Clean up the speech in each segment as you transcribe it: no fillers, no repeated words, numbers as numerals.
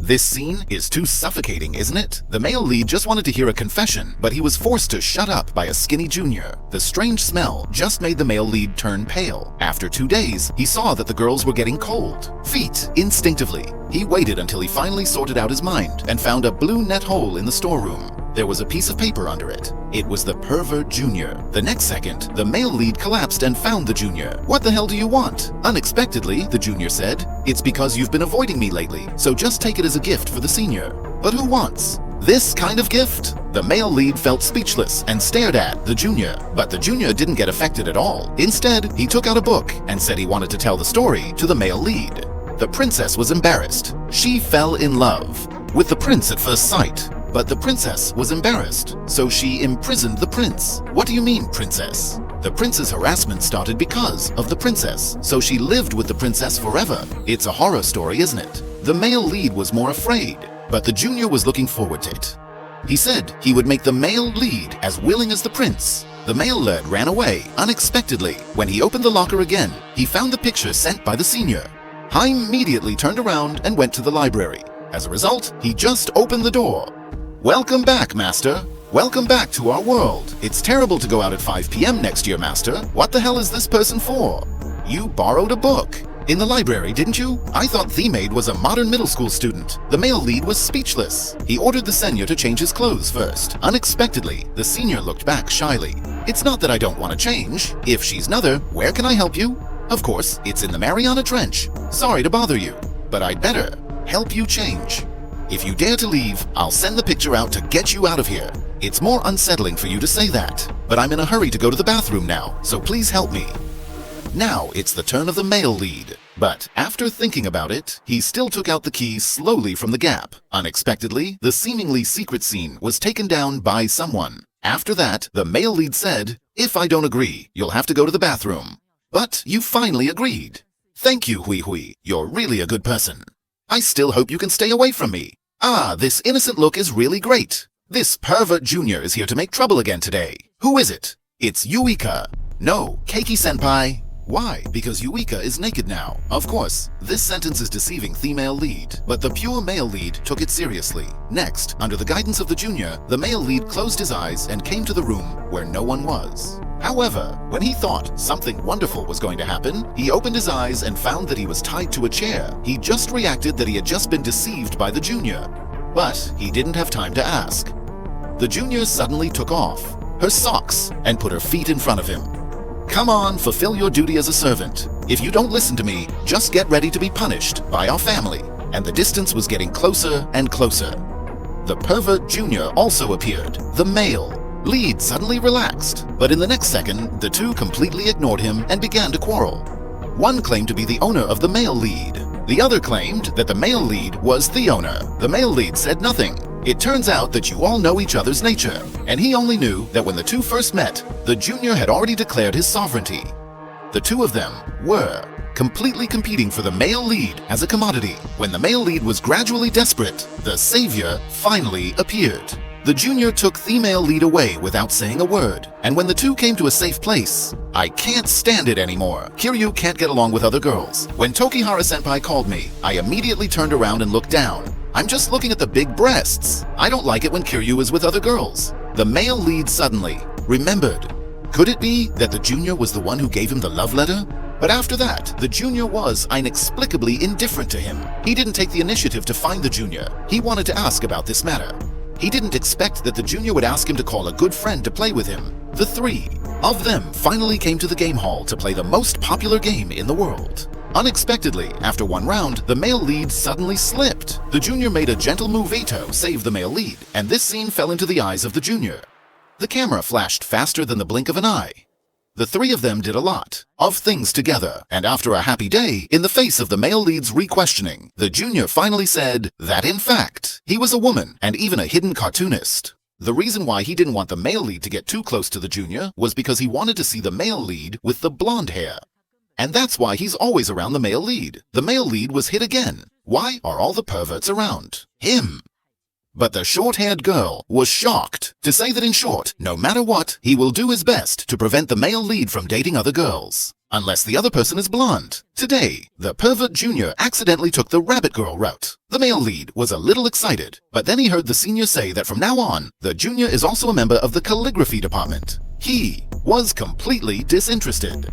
This scene is too suffocating, isn't it? The male lead just wanted to hear a confession, but he was forced to shut up by a skinny junior. The strange smell just made the male lead turn pale. After 2 days, he saw that the girls were getting cold feet. Instinctively, he waited until he finally sorted out his mind and found a blue net hole in the storeroom. There was a piece of paper under it. It was the pervert junior. The next second, the male lead collapsed and found the junior. "What the hell do you want?" Unexpectedly, the junior said, "It's because you've been avoiding me lately, so just take it as a gift for the senior." "But who wants this kind of gift?" The male lead felt speechless and stared at the junior, but the junior didn't get affected at all. Instead, he took out a book and said he wanted to tell the story to the male lead. The princess was embarrassed. She fell in love with the prince at first sight. But the princess was embarrassed, so she imprisoned the prince. "What do you mean, princess?" The prince's harassment started because of the princess, so she lived with the princess forever. It's a horror story, isn't it? The male lead was more afraid, but the junior was looking forward to it. He said he would make the male lead as willing as the prince. The male lead ran away unexpectedly. When he opened the locker again, he found the picture sent by the senior. He immediately turned around and went to the library. As a result, he just opened the door. "Welcome back, Master. Welcome back to our world. It's terrible to go out at 5 p.m. next year, Master. What the hell is this person for? You borrowed a book in the library, didn't you? I thought the maid was a modern middle school student." The male lead was speechless. He ordered the senior to change his clothes first. Unexpectedly, the senior looked back shyly. "It's not that I don't want to change. If she's another, where can I help you?" "Of course, it's in the Mariana Trench. Sorry to bother you, but I'd better help you change. If you dare to leave, I'll send the picture out to get you out of here. It's more unsettling for you to say that, but I'm in a hurry to go to the bathroom now, so please help me." Now it's the turn of the male lead. But after thinking about it, he still took out the key slowly from the gap. Unexpectedly, the seemingly secret scene was taken down by someone. After that, the male lead said, "If I don't agree, you'll have to go to the bathroom. But you finally agreed. Thank you, Hui Hui. You're really a good person. I still hope you can stay away from me. Ah, this innocent look is really great. This pervert junior is here to make trouble again today. Who is it? It's Yuika. No, Keiki-senpai. Why? Because Yuika is naked now. Of course, this sentence is deceiving the male lead, but the pure male lead took it seriously. Next, under the guidance of the junior, the male lead closed his eyes and came to the room where no one was. However, when he thought something wonderful was going to happen, he opened his eyes and found that he was tied to a chair. He just reacted that he had just been deceived by the junior, but he didn't have time to ask. The junior suddenly took off her socks and put her feet in front of him. "Come on, fulfill your duty as a servant. If you don't listen to me, just get ready to be punished by our family." And the distance was getting closer and closer. The pervert junior also appeared. The male lead suddenly relaxed, but in the next second, the two completely ignored him and began to quarrel. One claimed to be the owner of the male lead. The other claimed that the male lead was the owner. The male lead said nothing. It turns out that you all know each other's nature, and he only knew that when the two first met, the junior had already declared his sovereignty. The two of them were completely competing for the male lead as a commodity. When the male lead was gradually desperate, the savior finally appeared. The junior took the male lead away without saying a word, and when the two came to a safe place, "I can't stand it anymore. Kiryu can't get along with other girls. When Tokihara-senpai called me, I immediately turned around and looked down. I'm just looking at the big breasts. I don't like it when Kiryu is with other girls." The male lead suddenly remembered. Could it be that the junior was the one who gave him the love letter? But after that, the junior was inexplicably indifferent to him. He didn't take the initiative to find the junior. He wanted to ask about this matter. He didn't expect that the junior would ask him to call a good friend to play with him. The three of them finally came to the game hall to play the most popular game in the world. Unexpectedly, after one round, the male lead suddenly slipped. The junior made a gentle move to save the male lead, and this scene fell into the eyes of the junior. The camera flashed faster than the blink of an eye. The three of them did a lot of things together, and after a happy day, in the face of the male lead's re-questioning, the junior finally said that in fact, he was a woman and even a hidden cartoonist. The reason why he didn't want the male lead to get too close to the junior was because he wanted to see the male lead with the blonde hair. And that's why he's always around the male lead. The male lead was hit again. Why are all the perverts around him? But the short-haired girl was shocked. To say that in short, no matter what, he will do his best to prevent the male lead from dating other girls. Unless the other person is blonde. Today, the pervert junior accidentally took the rabbit girl route. The male lead was a little excited, but then he heard the senior say that from now on, the junior is also a member of the calligraphy department. He was completely disinterested.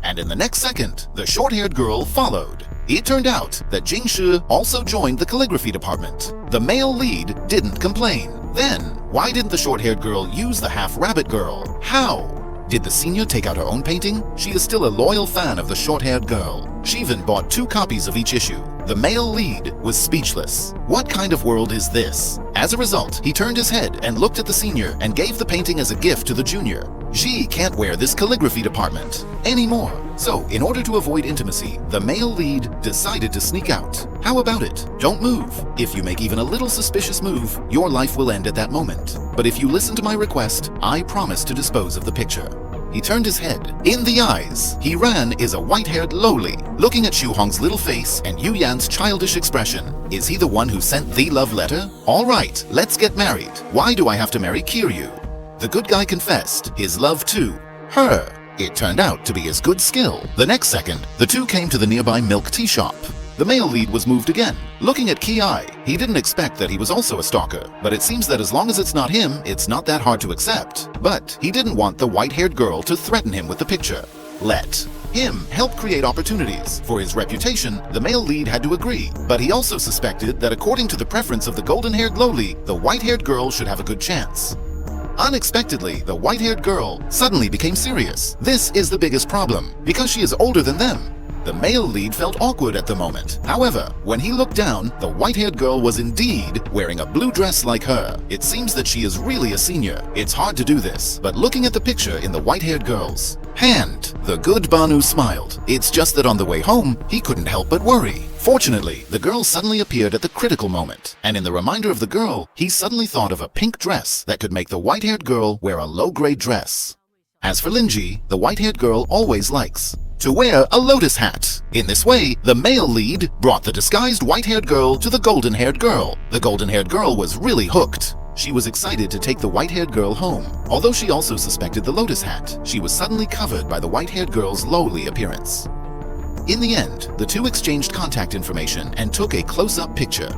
And in the next second, the short-haired girl followed. It turned out that Jingshi also joined the calligraphy department. The male lead didn't complain. Then, why didn't the short-haired girl use the half-rabbit girl? How? Did the senior take out her own painting? She is still a loyal fan of the short-haired girl. She even bought 2 copies of each issue. The male lead was speechless. What kind of world is this? As a result, he turned his head and looked at the senior and gave the painting as a gift to the junior. She can't wear this calligraphy department anymore. So, in order to avoid intimacy, the male lead decided to sneak out. How about it? Don't move. If you make even a little suspicious move, your life will end at that moment. But if you listen to my request, I promise to dispose of the picture. He turned his head. In the eyes, he ran is a white-haired lowly. Looking at Xu Hong's little face and Yu Yan's childish expression, is he the one who sent the love letter? All right, let's get married. Why do I have to marry Kiryu? The good guy confessed his love to her. It turned out to be his good skill. The next second, the two came to the nearby milk tea shop. The male lead was moved again. Looking at Ki, he didn't expect that he was also a stalker, but it seems that as long as it's not him, it's not that hard to accept. But he didn't want the white-haired girl to threaten him with the picture. Let him help create opportunities. For his reputation, the male lead had to agree, but he also suspected that according to the preference of the golden-haired lowly, the white-haired girl should have a good chance. Unexpectedly, the white-haired girl suddenly became serious. This is the biggest problem, because she is older than them. The male lead felt awkward at the moment. However, when he looked down, the white-haired girl was indeed wearing a blue dress like her. It seems that she is really a senior. It's hard to do this, but looking at the picture in the white-haired girl's hand, the good Banu smiled. It's just that on the way home, he couldn't help but worry. Fortunately, the girl suddenly appeared at the critical moment, and in the reminder of the girl, he suddenly thought of a pink dress that could make the white-haired girl wear a low-grade dress. As for Linji, the white-haired girl always likes to wear a lotus hat. In this way, the male lead brought the disguised white-haired girl to the golden-haired girl. The golden-haired girl was really hooked. She was excited to take the white-haired girl home. Although she also suspected the lotus hat, she was suddenly covered by the white-haired girl's lowly appearance. In the end, the two exchanged contact information and took a close-up picture.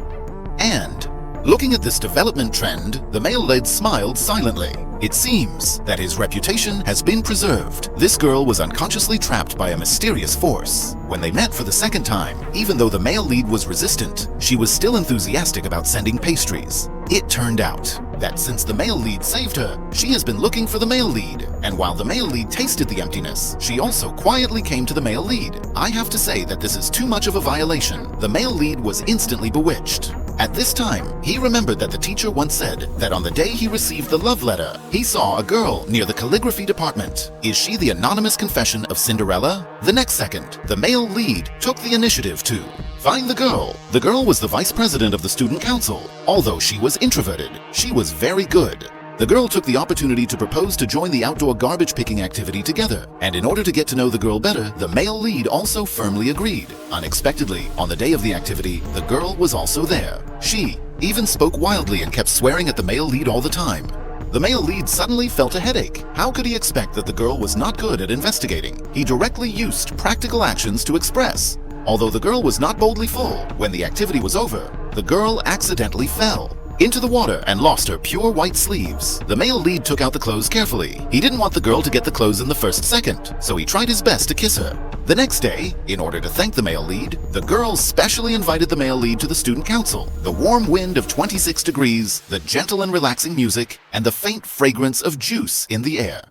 And, looking at this development trend, the male lead smiled silently. It seems that his reputation has been preserved. This girl was unconsciously trapped by a mysterious force. When they met for the second time, even though the male lead was resistant, she was still enthusiastic about sending pastries. It turned out that since the male lead saved her, she has been looking for the male lead. And while the male lead tasted the emptiness, she also quietly came to the male lead. I have to say that this is too much of a violation. The male lead was instantly bewitched. At this time, he remembered that the teacher once said that on the day he received the love letter, he saw a girl near the calligraphy department. Is she the anonymous confession of Cinderella? The next second, the male lead took the initiative to find the girl. The girl was the vice president of the student council. Although she was introverted, she was very good. The girl took the opportunity to propose to join the outdoor garbage picking activity together, and in order to get to know the girl better, the male lead also firmly agreed. Unexpectedly, on the day of the activity, the girl was also there. She even spoke wildly and kept swearing at the male lead all the time. The male lead suddenly felt a headache. How could he expect that the girl was not good at investigating? He directly used practical actions to express. Although the girl was not boldly full, when the activity was over, the girl accidentally fell into the water and lost her pure white sleeves. The male lead took out the clothes carefully. He didn't want the girl to get the clothes in the first second, so he tried his best to kiss her. The next day, in order to thank the male lead, the girl specially invited the male lead to the student council. The warm wind of 26 degrees, the gentle and relaxing music, and the faint fragrance of juice in the air.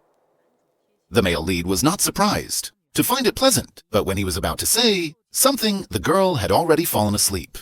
The male lead was not surprised to find it pleasant, but when he was about to say something, the girl had already fallen asleep.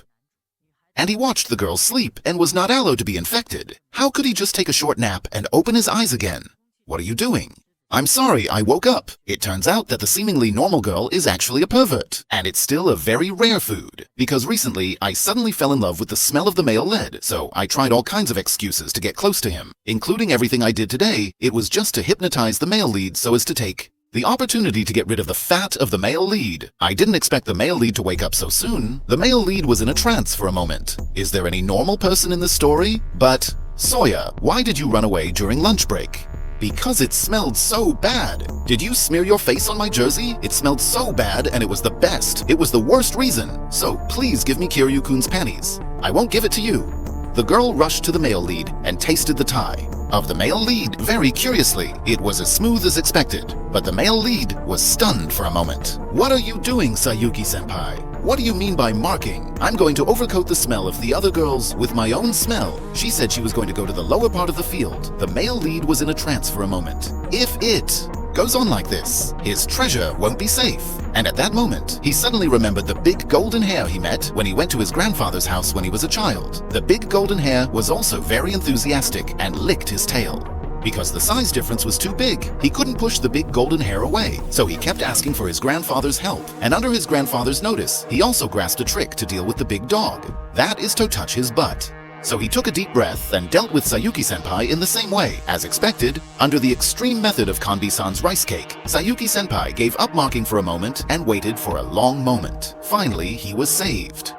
And he watched the girl sleep and was not allowed to be infected. How could he just take a short nap and open his eyes again? What are you doing? I'm sorry, I woke up. It turns out that the seemingly normal girl is actually a pervert. And it's still a very rare food. Because recently, I suddenly fell in love with the smell of the male lead, so I tried all kinds of excuses to get close to him. Including everything I did today, it was just to hypnotize the male lead so as to take The opportunity to get rid of the fat of the male lead. I didn't expect the male lead to wake up so soon. The male lead was in a trance for a moment. Is there any normal person in this story? But, Sawyer, why did you run away during lunch break? Because it smelled so bad. Did you smear your face on my jersey? It smelled so bad and it was the best. It was the worst reason. So please give me Kiryu-kun's panties. I won't give it to you. The girl rushed to the male lead and tasted the tie. Of the male lead, very curiously, it was as smooth as expected, but the male lead was stunned for a moment. What are you doing, Sayuki-senpai? What do you mean by marking? I'm going to overcoat the smell of the other girls with my own smell. She said she was going to go to the lower part of the field. The male lead was in a trance for a moment. If it goes on like this, his treasure won't be safe. And at that moment, he suddenly remembered the big golden hair he met when he went to his grandfather's house when he was a child. The big golden hair was also very enthusiastic and licked his tail. Because the size difference was too big, he couldn't push the big golden hair away, so he kept asking for his grandfather's help. And under his grandfather's notice, he also grasped a trick to deal with the big dog. That is to touch his butt. So he took a deep breath and dealt with Sayuki-senpai in the same way. As expected, under the extreme method of Kanbi-san's rice cake, Sayuki-senpai gave up marking for a moment and waited for a long moment. Finally, he was saved.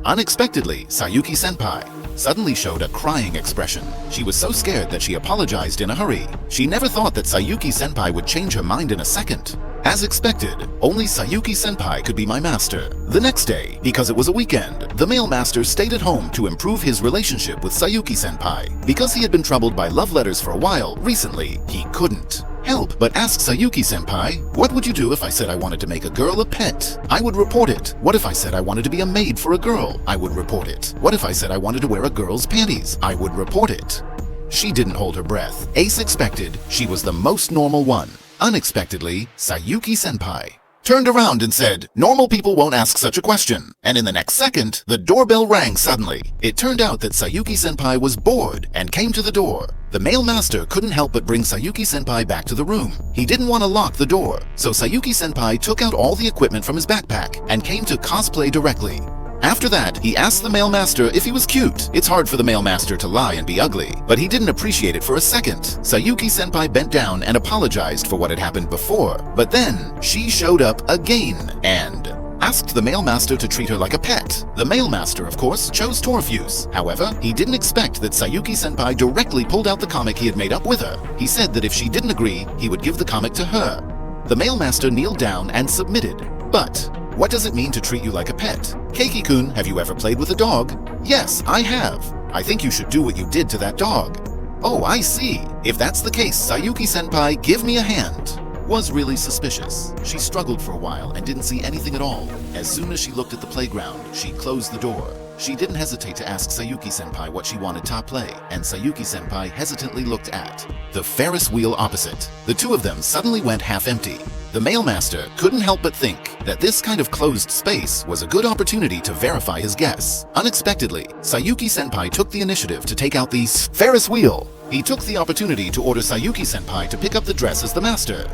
Unexpectedly, Sayuki-senpai suddenly showed a crying expression. She was so scared that she apologized in a hurry. She never thought that Sayuki-senpai would change her mind in a second. As expected, only Sayuki-senpai could be my master. The next day, because it was a weekend, the male master stayed at home to improve his relationship with Sayuki-senpai. Because he had been troubled by love letters for a while, recently, he couldn't help but ask Sayuki-senpai, what would you do if I said I wanted to make a girl a pet? I would report it. What if I said I wanted to be a maid for a girl? I would report it. What if I said I wanted to wear a girl's panties? I would report it. She didn't hold her breath. Ace expected she was the most normal one. Unexpectedly, Sayuki-senpai turned around and said, normal people won't ask such a question. And in the next second, the doorbell rang suddenly. It turned out that Sayuki-senpai was bored and came to the door. The male master couldn't help but bring Sayuki-senpai back to the room. He didn't want to lock the door, so Sayuki-senpai took out all the equipment from his backpack and came to cosplay directly. After that, he asked the male master if he was cute. It's hard for the male master to lie and be ugly, but he didn't appreciate it for a second. Sayuki-senpai bent down and apologized for what had happened before, but then she showed up again and asked the male master to treat her like a pet. The male master, of course, chose Torfuse. However, he didn't expect that Sayuki-senpai directly pulled out the comic he had made up with her. He said that if she didn't agree, he would give the comic to her. The male master kneeled down and submitted. But what does it mean to treat you like a pet? Keiki-kun, have you ever played with a dog? Yes, I have. I think you should do what you did to that dog. Oh, I see. If that's the case, Sayuki-senpai, give me a hand. Was really suspicious. She struggled for a while and didn't see anything at all. As soon as she looked at the playground, she closed the door. She didn't hesitate to ask Sayuki-senpai what she wanted to play, and Sayuki-senpai hesitantly looked at the Ferris wheel opposite. The two of them suddenly went half empty. The male master couldn't help but think that this kind of closed space was a good opportunity to verify his guess. Unexpectedly, Sayuki-senpai took the initiative to take out the Ferris wheel. He took the opportunity to order Sayuki-senpai to pick up the dress as the master.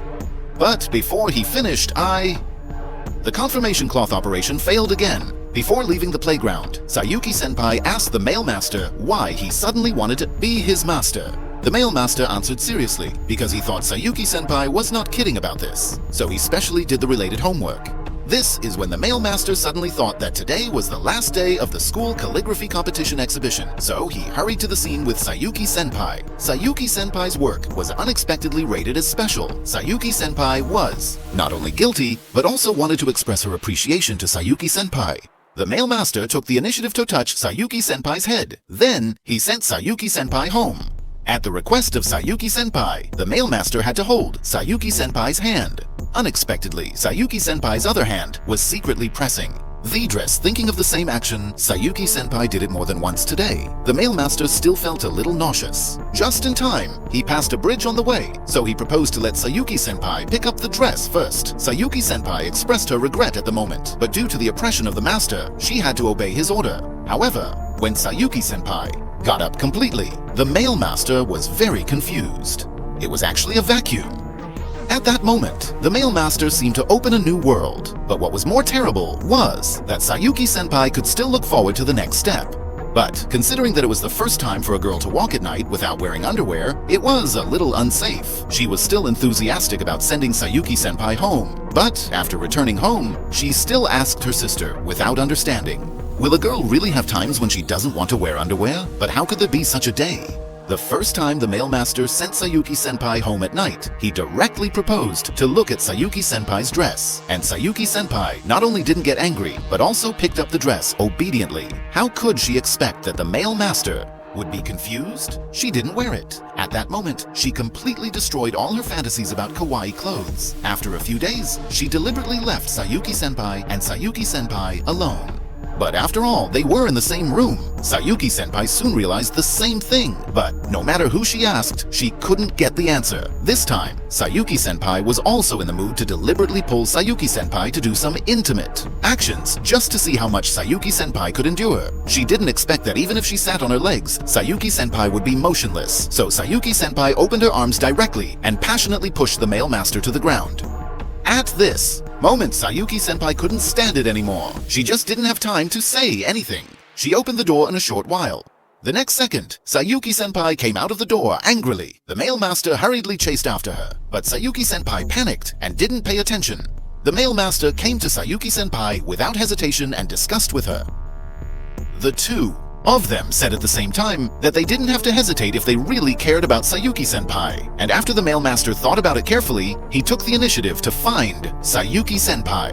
But before he finished, the confirmation cloth operation failed again. Before leaving the playground, Sayuki-senpai asked the male master why he suddenly wanted to be his master. The male master answered seriously because he thought Sayuki-senpai was not kidding about this, so he specially did the related homework. This is when the male master suddenly thought that today was the last day of the school calligraphy competition exhibition, so he hurried to the scene with Sayuki-senpai. Sayuki-senpai's work was unexpectedly rated as special. Sayuki-senpai was not only guilty, but also wanted to express her appreciation to Sayuki-senpai. The male master took the initiative to touch Sayuki-senpai's head. Then, he sent Sayuki-senpai home. At the request of Sayuki-senpai, the male master had to hold Sayuki-senpai's hand. Unexpectedly, Sayuki-senpai's other hand was secretly pressing the dress. Thinking of the same action, Sayuki-senpai did it more than once today. The male master still felt a little nauseous. Just in time, he passed a bridge on the way, so he proposed to let Sayuki-senpai pick up the dress first. Sayuki-senpai expressed her regret at the moment, but due to the oppression of the master, she had to obey his order. However, when Sayuki-senpai got up completely, the male master was very confused. It was actually a vacuum. At that moment, the male master seemed to open a new world, but what was more terrible was that Sayuki-senpai could still look forward to the next step. But considering that it was the first time for a girl to walk at night without wearing underwear, it was a little unsafe. She was still enthusiastic about sending Sayuki-senpai home, but after returning home, she still asked her sister without understanding, "Will a girl really have times when she doesn't want to wear underwear? But how could there be such a day?" The first time the mail master sent Sayuki-senpai home at night, he directly proposed to look at Sayuki-senpai's dress. And Sayuki-senpai not only didn't get angry, but also picked up the dress obediently. How could she expect that the mail master would be confused? She didn't wear it. At that moment, she completely destroyed all her fantasies about kawaii clothes. After a few days, she deliberately left Sayuki-senpai and Sayuki-senpai alone. But after all, they were in the same room. Sayuki-senpai soon realized the same thing, but no matter who she asked, she couldn't get the answer. This time, Sayuki-senpai was also in the mood to deliberately pull Sayuki-senpai to do some intimate actions just to see how much Sayuki-senpai could endure. She didn't expect that even if she sat on her legs, Sayuki-senpai would be motionless. So Sayuki-senpai opened her arms directly and passionately pushed the male master to the ground. At this moment, Sayuki-senpai couldn't stand it anymore. She just didn't have time to say anything. She opened the door in a short while. The next second, Sayuki-senpai came out of the door angrily. The male master hurriedly chased after her, but Sayuki-senpai panicked and didn't pay attention. The male master came to Sayuki-senpai without hesitation and discussed with her. The two of them said at the same time that they didn't have to hesitate if they really cared about Sayuki-senpai. And after the male master thought about it carefully, he took the initiative to find Sayuki-senpai.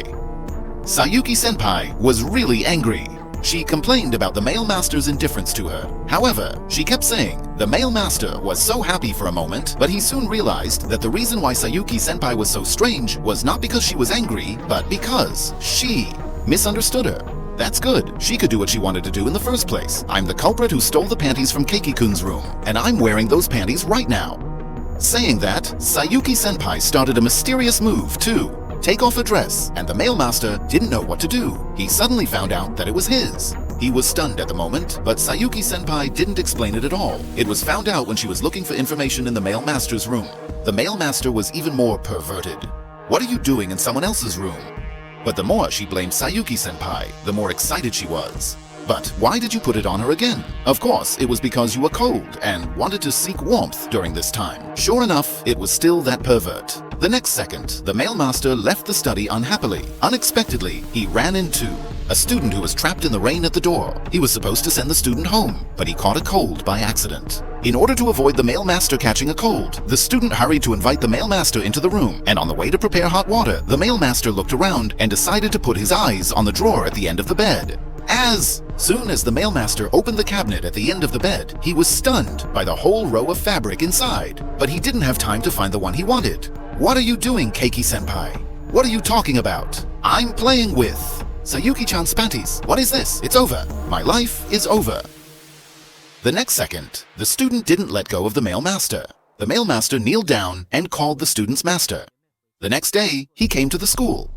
Sayuki-senpai was really angry. She complained about the male master's indifference to her. However, she kept saying the male master was so happy for a moment, but he soon realized that the reason why Sayuki-senpai was so strange was not because she was angry, but because she misunderstood her. That's good. She could do what she wanted to do in the first place. I'm the culprit who stole the panties from Keiki-kun's room, and I'm wearing those panties right now. Saying that, Sayuki-senpai started a mysterious move to take off her dress, and the male master didn't know what to do. He suddenly found out that it was his. He was stunned at the moment, but Sayuki-senpai didn't explain it at all. It was found out when she was looking for information in the male master's room. The male master was even more perverted. "What are you doing in someone else's room?" But the more she blamed Sayuki-senpai, the more excited she was. "But why did you put it on her again?" "Of course, it was because you were cold and wanted to seek warmth during this time." Sure enough, it was still that pervert. The next second, the male master left the study unhappily. Unexpectedly, he ran into a student who was trapped in the rain at the door. He was supposed to send the student home, but he caught a cold by accident. In order to avoid the male master catching a cold, the student hurried to invite the male master into the room, and on the way to prepare hot water, the male master looked around and decided to put his eyes on the drawer at the end of the bed. As soon as the male master opened the cabinet at the end of the bed, he was stunned by the whole row of fabric inside, but he didn't have time to find the one he wanted. "What are you doing, Keiki-senpai? What are you talking about?" "I'm playing with Sayuki-chan's panties. What is this? It's over. My life is over." The next second, the student didn't let go of the male master. The male master kneeled down and called the student's master. The next day, he came to the school.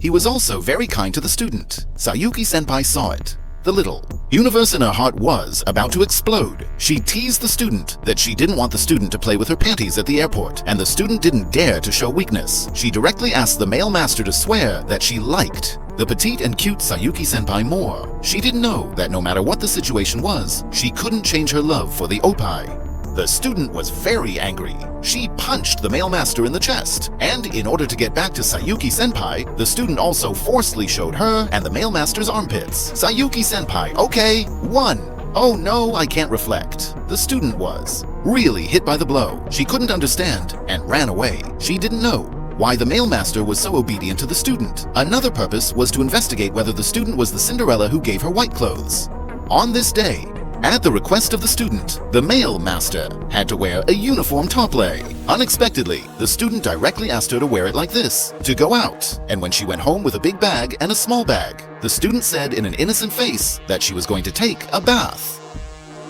He was also very kind to the student. Sayuki-senpai saw it. The little universe in her heart was about to explode. She teased the student that she didn't want the student to play with her panties at the airport, and the student didn't dare to show weakness. She directly asked the male master to swear that she liked the petite and cute Sayuki-senpai more. She didn't know that no matter what the situation was, she couldn't change her love for the oppai. The student was very angry. She punched the male master in the chest, and in order to get back to Sayuki-senpai, the student also forcefully showed her and the male master's armpits. Sayuki-senpai, okay, won. Oh no, I can't reflect. The student was really hit by the blow. She couldn't understand and ran away. She didn't know why the male master was so obedient to the student. Another purpose was to investigate whether the student was the Cinderella who gave her white clothes. On this day, at the request of the student, the male master had to wear a uniform toplay. Unexpectedly, the student directly asked her to wear it like this, to go out. And when she went home with a big bag and a small bag, the student said in an innocent face that she was going to take a bath.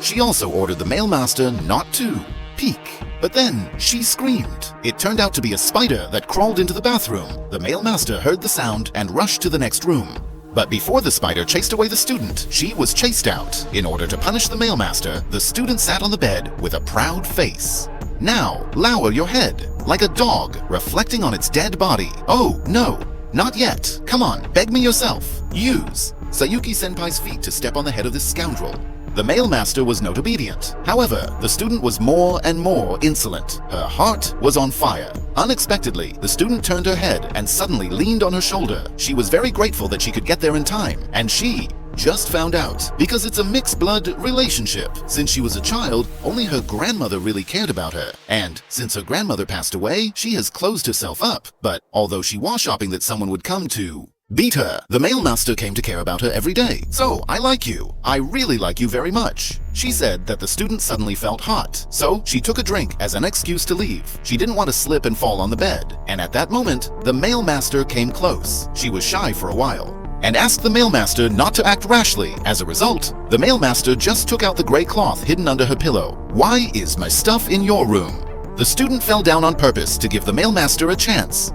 She also ordered the male master not to peek. But then she screamed. It turned out to be a spider that crawled into the bathroom. The male master heard the sound and rushed to the next room. But before the spider chased away the student, she was chased out. In order to punish the male master, the student sat on the bed with a proud face. Now, lower your head, like a dog reflecting on its dead body. Oh, no, not yet. Come on, beg me yourself. Use Sayuki-senpai's feet to step on the head of this scoundrel. The male master was not obedient. However, the student was more and more insolent. Her heart was on fire. Unexpectedly, the student turned her head and suddenly leaned on her shoulder. She was very grateful that she could get there in time, and she just found out, because it's a mixed blood relationship. Since she was a child, only her grandmother really cared about her, and since her grandmother passed away, she has closed herself up. But although she was shopping that someone would come to beat her, the male master came to care about her every day. "So, I like you. I really like you very much." She said that the student suddenly felt hot, so she took a drink as an excuse to leave. She didn't want to slip and fall on the bed, and at that moment, the male master came close. She was shy for a while and asked the male master not to act rashly. As a result, the male master just took out the gray cloth hidden under her pillow. "Why is my stuff in your room?" The student fell down on purpose to give the male master a chance.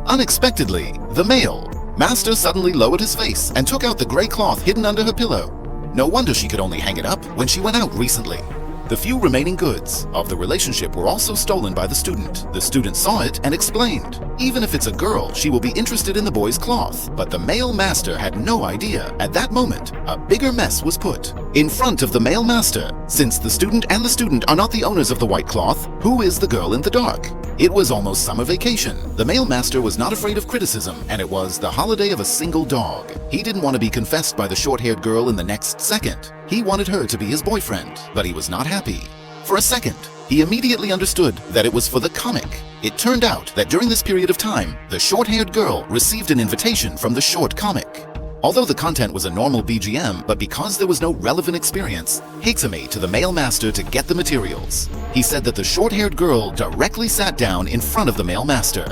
Unexpectedly, the male master suddenly lowered his face and took out the gray cloth hidden under her pillow. No wonder she could only hang it up when she went out recently. The few remaining goods of the relationship were also stolen by the student. The student saw it and explained, even if it's a girl, she will be interested in the boy's cloth. But the male master had no idea. At that moment, a bigger mess was put in front of the male master. Since the student and the student are not the owners of the white cloth, who is the girl in the dark? It was almost summer vacation. The male master was not afraid of criticism, and it was the holiday of a single dog. He didn't want to be confessed by the short-haired girl in the next second. He wanted her to be his boyfriend, but he was not happy. For a second, he immediately understood that it was for the comic. It turned out that during this period of time, the short-haired girl received an invitation from the short comic. Although the content was a normal BGM, but because there was no relevant experience, Hiksa made to the male master to get the materials. He said that the short-haired girl directly sat down in front of the male master.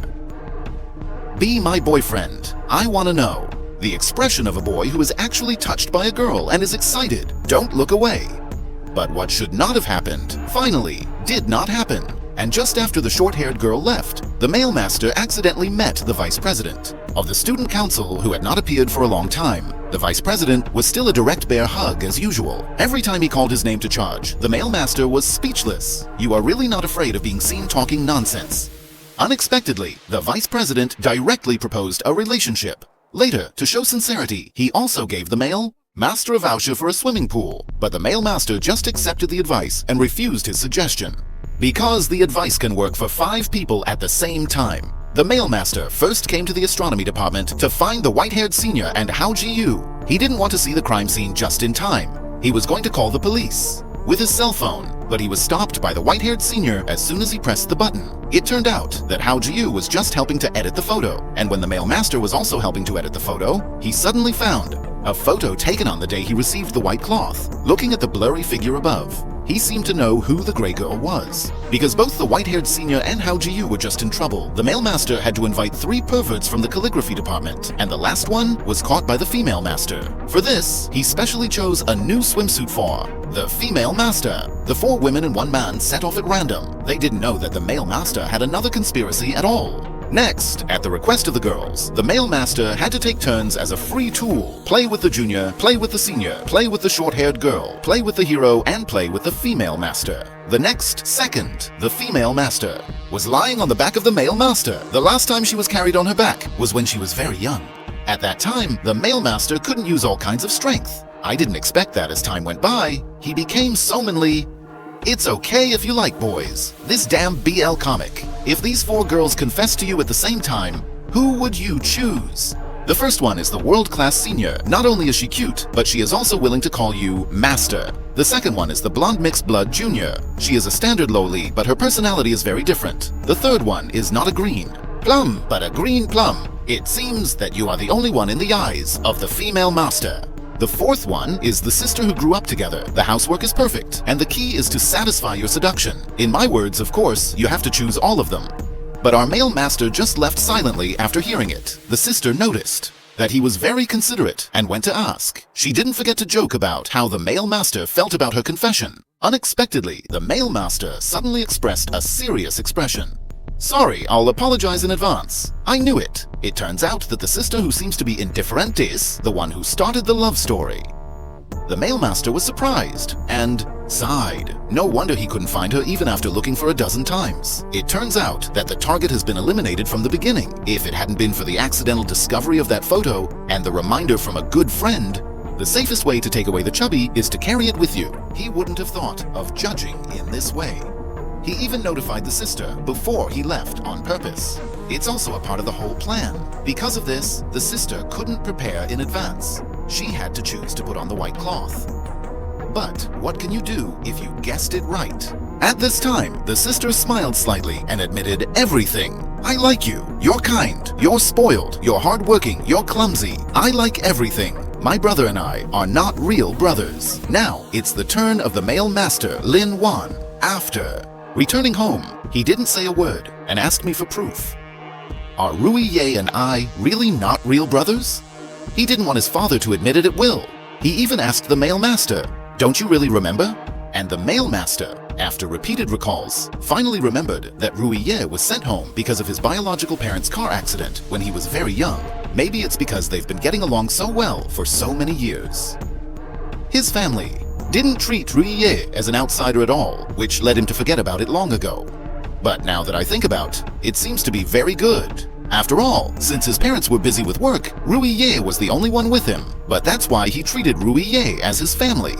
"Be my boyfriend. I want to know." The expression of a boy who is actually touched by a girl and is excited. Don't look away. But what should not have happened, finally, did not happen. And just after the short-haired girl left, the male master accidentally met the vice president of the student council, who had not appeared for a long time. The vice president was still a direct bear hug as usual. Every time he called his name to charge, the male master was speechless. "You are really not afraid of being seen talking nonsense." Unexpectedly, the vice president directly proposed a relationship. Later, to show sincerity, he also gave the male master a voucher for a swimming pool, but the male master just accepted the advice and refused his suggestion. Because the advice can work for 5 people at the same time, the male master first came to the astronomy department to find the white-haired senior and Hao Ji-yu. He didn't want to see the crime scene just in time. He was going to call the police with his cell phone, but he was stopped by the white-haired senior as soon as he pressed the button. It turned out that Hao Ji-yu was just helping to edit the photo, and when the male master was also helping to edit the photo, he suddenly found a photo taken on the day he received the white cloth. Looking at the blurry figure above, he seemed to know who the gray girl was. Because both the white-haired senior and Hao Ji-yu were just in trouble, the male master had to invite 3 perverts from the calligraphy department, and the last one was caught by the female master. For this, he specially chose a new swimsuit for the female master. The 4 women and 1 man set off at random. They didn't know that the male master had another conspiracy at all. Next, at the request of the girls, the male master had to take turns as a free tool. Play with the junior, play with the senior, play with the short-haired girl, play with the hero, and play with the female master. The next second, the female master was lying on the back of the male master. The last time she was carried on her back was when she was very young. At that time, the male master couldn't use all kinds of strength. I didn't expect that as time went by. He became so manly. It's okay if you like boys. This damn BL comic. If these 4 girls confess to you at the same time, who would you choose? The first one is the world-class senior. Not only is she cute, but she is also willing to call you master. The second one is the blonde mixed blood junior. She is a standard lowly, but her personality is very different. The third one is not a green plum, but a green plum. It seems that you are the only one in the eyes of the female master. The fourth one is the sister who grew up together. The housework is perfect, and the key is to satisfy your seduction. In my words, of course, you have to choose all of them. But our male master just left silently after hearing it. The sister noticed that he was very considerate and went to ask. She didn't forget to joke about how the male master felt about her confession. Unexpectedly, the male master suddenly expressed a serious expression. "Sorry, I'll apologize in advance. I knew it. It turns out that the sister who seems to be indifferent is the one who started the love story." The male master was surprised and sighed. No wonder he couldn't find her even after looking for a dozen times. It turns out that the target has been eliminated from the beginning. If it hadn't been for the accidental discovery of that photo and the reminder from a good friend, the safest way to take away the chubby is to carry it with you. He wouldn't have thought of judging in this way. He even notified the sister before he left on purpose. It's also a part of the whole plan. Because of this, the sister couldn't prepare in advance. She had to choose to put on the white cloth. But what can you do if you guessed it right? At this time, the sister smiled slightly and admitted everything. I like you. You're kind. You're spoiled. You're hardworking. You're clumsy. I like everything. My brother and I are not real brothers. Now, it's the turn of the male master, Lin Wan. After returning home, he didn't say a word and asked me for proof. Are Rui Ye and I really not real brothers? He didn't want his father to admit it at will. He even asked the male master, "Don't you really remember?" And the male master, after repeated recalls, finally remembered that Rui Ye was sent home because of his biological parents' car accident when he was very young. Maybe it's because they've been getting along so well for so many years. His family didn't treat Rui Ye as an outsider at all, which led him to forget about it long ago. But now that I think about it, seems to be very good. After all, since his parents were busy with work, Rui Ye was the only one with him, but that's why he treated Rui Ye as his family.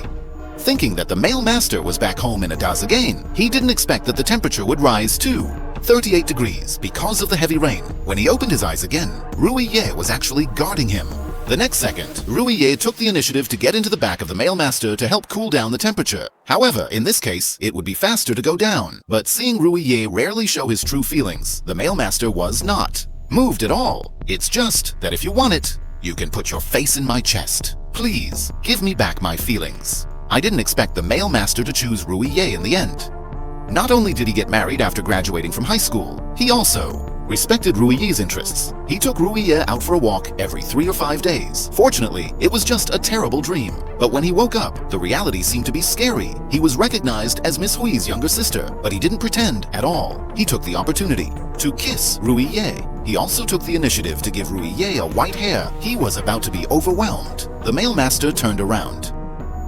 Thinking that the male master was back home in Adaz again, he didn't expect that the temperature would rise to 38 degrees because of the heavy rain. When he opened his eyes again, Rui Ye was actually guarding him. The next second, Rui Ye took the initiative to get into the back of the male master to help cool down the temperature. However, in this case, it would be faster to go down. But seeing Rui Ye rarely show his true feelings, the male master was not moved at all. It's just that if you want it, you can put your face in my chest. Please, give me back my feelings. I didn't expect the male master to choose Rui Ye in the end. Not only did he get married after graduating from high school, he also respected Rui Ye's interests. He took Rui Ye out for a walk every 3 or 5 days. Fortunately, it was just a terrible dream. But when he woke up, the reality seemed to be scary. He was recognized as Miss Hui's younger sister, but he didn't pretend at all. He took the opportunity to kiss Rui Ye. He also took the initiative to give Rui Ye a white hair. He was about to be overwhelmed. The male master turned around.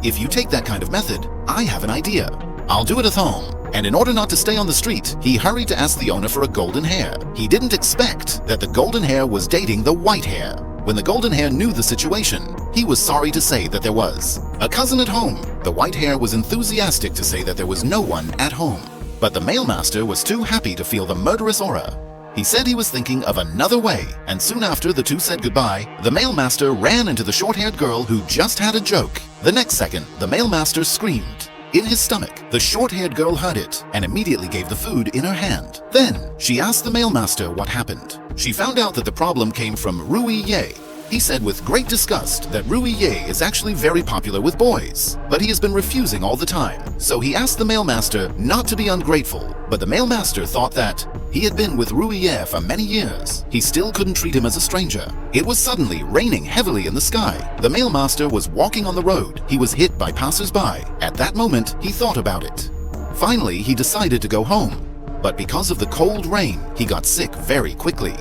If you take that kind of method, I have an idea. I'll do it at home. And in order not to stay on the street, he hurried to ask the owner for a golden hair. He didn't expect that the golden hair was dating the white hair. When the golden hair knew the situation, he was sorry to say that there was a cousin at home. The white hair was enthusiastic to say that there was no one at home. But the male master was too happy to feel the murderous aura. He said he was thinking of another way, and soon after the two said goodbye, the male master ran into the short-haired girl who just had a joke. The next second, the male master screamed. In his stomach, the short-haired girl heard it and immediately gave the food in her hand. Then, she asked the male master what happened. She found out that the problem came from Rui Ye. He said with great disgust that Rui Ye is actually very popular with boys, but he has been refusing all the time. So he asked the male master not to be ungrateful, but the male master thought that he had been with Rui Ye for many years. He still couldn't treat him as a stranger. It was suddenly raining heavily in the sky. The male master was walking on the road. He was hit by passers-by. At that moment, he thought about it. Finally, he decided to go home, but because of the cold rain, he got sick very quickly.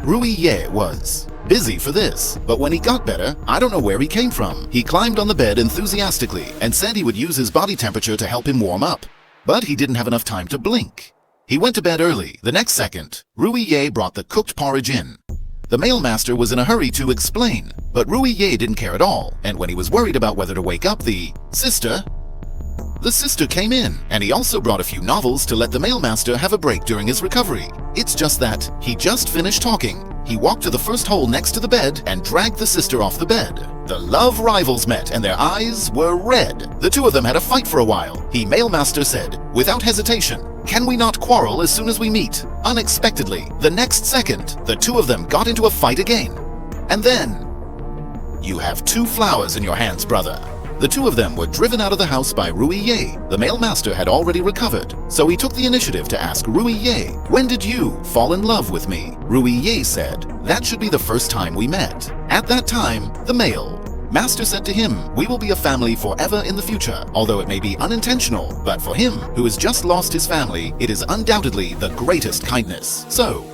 Rui Ye was busy for this, but when he got better, I don't know where he came from. He climbed on the bed enthusiastically and said he would use his body temperature to help him warm up. But he didn't have enough time to blink. He went to bed early. The next second, Rui Ye brought the cooked porridge in. The male master was in a hurry to explain, but Rui Ye didn't care at all, and when he was worried about whether to wake up the sister came in, and he also brought a few novels to let the male master have a break during his recovery. It's just that he just finished talking. He walked to the first hole next to the bed and dragged the sister off the bed. The love rivals met and their eyes were red. The two of them had a fight for a while. The male master said, without hesitation, "Can we not quarrel as soon as we meet?" Unexpectedly, the next second, the two of them got into a fight again. And then, "You have 2 flowers in your hands, brother." The two of them were driven out of the house by Rui Ye. The male master had already recovered, so he took the initiative to ask Rui Ye, "When did you fall in love with me?" Rui Ye said, "That should be the first time we met." At that time, the male master said to him, "We will be a family forever in the future, although it may be unintentional, but for him, who has just lost his family, it is undoubtedly the greatest kindness. So,